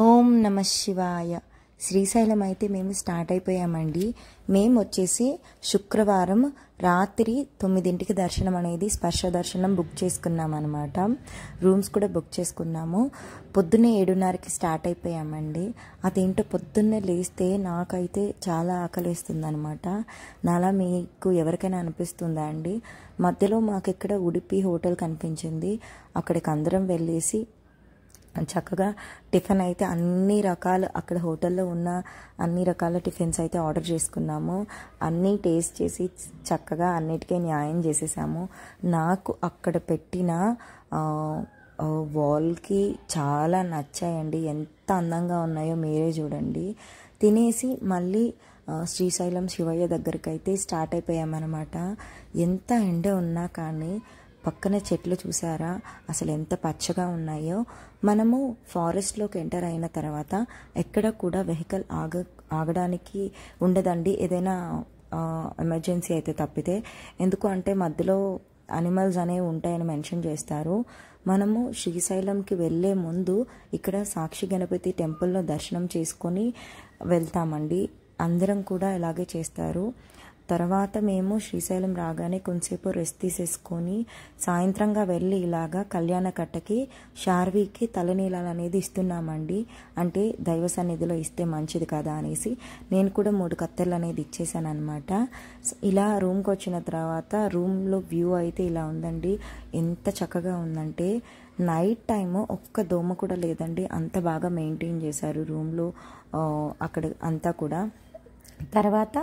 ఓం నమ శివాయ. శ్రీశైలం అయితే మేము స్టార్ట్ అయిపోయామండి. మేము వచ్చేసి శుక్రవారం రాత్రి 9ంటికి దర్శనం అనేది స్పర్శ దర్శనం బుక్ చేసుకున్నాం అనమాట. రూమ్స్ కూడా బుక్ చేసుకున్నాము. పొద్దున్నే 7:30కి స్టార్ట్ అయిపోయామండి. అదేంటో పొద్దున్నే లేస్తే నాకైతే చాలా ఆకలిస్తుంది అనమాట. నాలా మీకు ఎవరికైనా అనిపిస్తుందా అండి? మధ్యలో మాకు ఇక్కడ ఉడిపి హోటల్ కనిపించింది. అక్కడికి అందరం వెళ్ళేసి చక్కగా టిఫిన్ అయితే అన్ని రకాల అక్కడ హోటల్లో ఉన్న అన్ని రకాల టిఫిన్స్ అయితే ఆర్డర్ చేసుకున్నాము. అన్నీ టేస్ట్ చేసి చక్కగా అన్నిటికీ న్యాయం చేసేసాము. నాకు అక్కడ పెట్టిన వాల్కి చాలా నచ్చాయండి. ఎంత అందంగా ఉన్నాయో మీరే చూడండి. తినేసి మళ్ళీ శ్రీశైలం శివయ్య దగ్గరికి అయితే స్టార్ట్ అయిపోయామన్నమాట. ఎంత ఎండ ఉన్నా కానీ పక్కన చెట్లు చూసారా అసలు ఎంత పచ్చగా ఉన్నాయో. మనము ఫారెస్ట్లోకి ఎంటర్ అయిన తర్వాత ఎక్కడ కూడా వెహికల్ ఆగడానికి ఉండదండి, ఏదైనా ఎమర్జెన్సీ అయితే తప్పితే. ఎందుకు అంటే మధ్యలో అనిమల్స్ అనేవి ఉంటాయని మెన్షన్ చేస్తారు. మనము శ్రీశైలంకి వెళ్ళే ముందు ఇక్కడ సాక్షి గణపతి టెంపుల్లో దర్శనం చేసుకొని వెళ్తామండి. అందరం కూడా ఇలాగే చేస్తారు. తర్వాత మేము శ్రీశైలం రాగానే కొంతసేపు రెస్ట్ తీసేసుకొని సాయంత్రంగా వెళ్ళి ఇలాగా కళ్యాణకట్టకి శార్వీకి తలనీలాలు అనేది ఇస్తున్నామండి. అంటే దైవ సన్నిధిలో ఇస్తే మంచిది కదా అనేసి నేను కూడా 3 కత్తెలు అనేది ఇచ్చేసాను అనమాట. ఇలా రూమ్కి వచ్చిన తర్వాత రూమ్లో వ్యూ అయితే ఇలా ఉందండి. ఎంత చక్కగా ఉందంటే నైట్ టైము ఒక్క దోమ కూడా లేదండి. అంత బాగా మెయింటైన్ చేశారు రూమ్లో అక్కడ అంతా కూడా. తర్వాత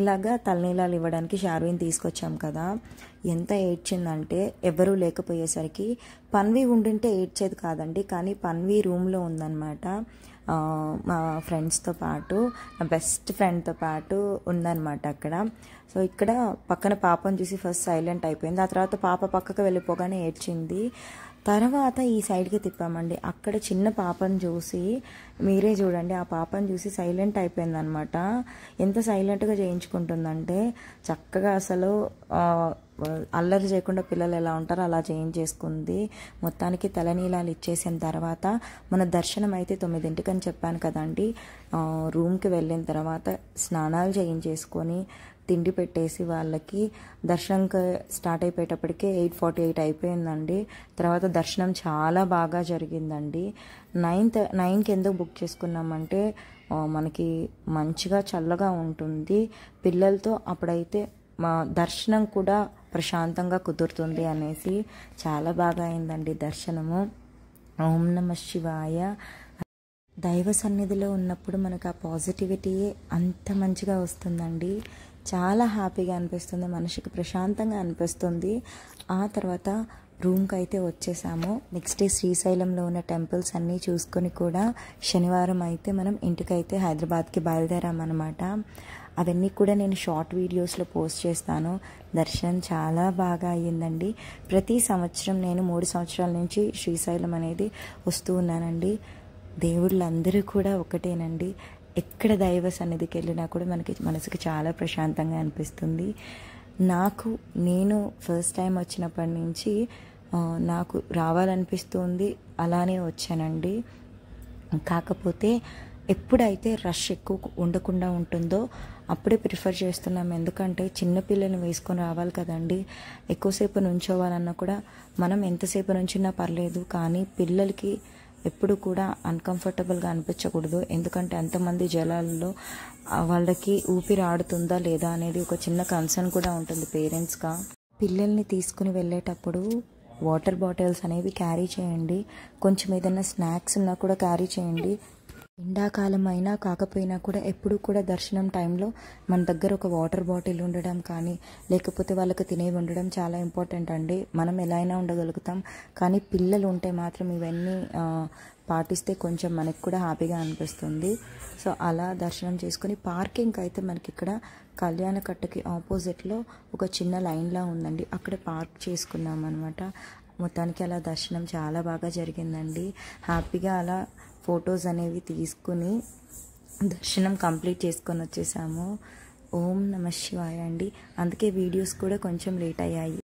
ఇలాగా తలనీలాలు ఇవ్వడానికి శార్వీని తీసుకొచ్చాం కదా, ఎంత ఏడ్చిందంటే ఎవరూ లేకపోయేసరికి. పన్వి ఉండింటే ఏడ్చేది కాదండి, కానీ పన్వి రూమ్లో ఉందన్నమాట. మా ఫ్రెండ్స్తో పాటు నా బెస్ట్ ఫ్రెండ్తో పాటు ఉందన్నమాట అక్కడ. సో ఇక్కడ పక్కన పాపను చూసి ఫస్ట్ సైలెంట్ అయిపోయింది. ఆ తర్వాత పాప పక్కకు వెళ్ళిపోగానే ఏడ్చింది. తర్వాత ఈ సైడ్కి తిప్పామండి. అక్కడ చిన్న పాపను చూసి మీరే చూడండి, ఆ పాపను చూసి సైలెంట్ అయిపోయింది అనమాట. ఎంత సైలెంట్గా చేయించుకుంటుందంటే చక్కగా అసలు అల్లరి చేయకుండా పిల్లలు ఎలా ఉంటారో అలా చేయించేసుకుంది. మొత్తానికి తలనీలాలు ఇచ్చేసిన తర్వాత మన దర్శనం అయితే 9ంటికి అని చెప్పాను కదండి. రూమ్కి వెళ్ళిన తర్వాత స్నానాలు చేయించేసుకొని తిండి పెట్టేసి వాళ్ళకి దర్శనంకి స్టార్ట్ అయిపోయేటప్పటికే 8:48 అయిపోయిందండి. తర్వాత దర్శనం చాలా బాగా జరిగిందండి. 9కి ఎందుకు బుక్ చేసుకున్నామంటే మనకి మంచిగా చల్లగా ఉంటుంది పిల్లలతో, అప్పుడైతే మా దర్శనం కూడా ప్రశాంతంగా కుదురుతుంది అనేసి చాలా బాగా అయిందండి దర్శనము. ఓం నమ శివాయ. దైవ సన్నిధిలో ఉన్నప్పుడు మనకు ఆ పాజిటివిటీ అంత మంచిగా వస్తుందండి. చాలా హ్యాపీగా అనిపిస్తుంది, మనసుకి ప్రశాంతంగా అనిపిస్తుంది. ఆ తర్వాత రూమ్కి అయితే వచ్చేసాము. నెక్స్ట్ డే శ్రీశైలంలో ఉన్న టెంపుల్స్ అన్నీ చూసుకొని కూడా శనివారం అయితే మనం ఇంటికైతే హైదరాబాద్కి బయలుదేరామన్నమాట. అవన్నీ కూడా నేను షార్ట్ వీడియోస్లో పోస్ట్ చేస్తాను. దర్శనం చాలా బాగా అయ్యిందండి. ప్రతి సంవత్సరం నేను 3 సంవత్సరాల నుంచి శ్రీశైలం అనేది వస్తూ ఉన్నానండి. దేవుళ్ళందరూ కూడా ఒకటేనండి. ఎక్కడ దైవ సన్నిధికి వెళ్ళినా కూడా మనసుకి చాలా ప్రశాంతంగా అనిపిస్తుంది. నేను ఫస్ట్ టైం వచ్చినప్పటి నుంచి నాకు రావాలనిపిస్తుంది, అలానే వచ్చానండి. కాకపోతే ఎప్పుడైతే రష్ ఎక్కువ ఉండకుండా ఉంటుందో అప్పుడే ప్రిఫర్ చేస్తున్నాం. ఎందుకంటే చిన్నపిల్లల్ని వేసుకొని రావాలి కదండి. ఎక్కువసేపు నుంచోవాలన్నా కూడా మనం ఎంతసేపు నుంచినా పర్లేదు, కానీ పిల్లలకి ఎప్పుడు కూడా అన్కంఫర్టబుల్గా అనిపించకూడదు. ఎందుకంటే అంతమంది జలాల్లో వాళ్ళకి ఊపిరి ఆడుతుందా లేదా అనేది ఒక చిన్న కన్సర్న్ కూడా ఉంటుంది పేరెంట్స్గా. పిల్లల్ని తీసుకుని వెళ్ళేటప్పుడు వాటర్ బాటిల్స్ అనేవి క్యారీ చేయండి. కొంచెం ఏదైనా స్నాక్స్ ఉన్నా కూడా క్యారీ చేయండి. ఎండాకాలం అయినా కాకపోయినా కూడా ఎప్పుడు కూడా దర్శనం టైంలో మన దగ్గర ఒక వాటర్ బాటిల్ ఉండడం కానీ లేకపోతే వాళ్ళకి తినేవి ఉండడం చాలా ఇంపార్టెంట్ అండి. మనం ఎలా అయినా ఉండగలుగుతాం, కానీ పిల్లలు ఉంటే మాత్రం ఇవన్నీ పాటిస్తే కొంచెం మనకు కూడా హ్యాపీగా అనిపిస్తుంది. సో అలా దర్శనం చేసుకుని పార్కింగ్ అయితే మనకి ఇక్కడ కళ్యాణకట్టకి ఆపోజిట్లో ఒక చిన్న లైన్లా ఉందండి, అక్కడ పార్క్ చేసుకున్నాం అనమాట. మొత్తానికి అలా దర్శనం చాలా బాగా జరిగిందండి. హ్యాపీగా అలా ఫొటోస్ అనేవి తీసుకుని దర్శనం కంప్లీట్ చేసుకొని వచ్చేసాము. ఓం నమ శివాయ అండి. అందుకే వీడియోస్ కూడా కొంచెం లేట్ అయ్యాయి.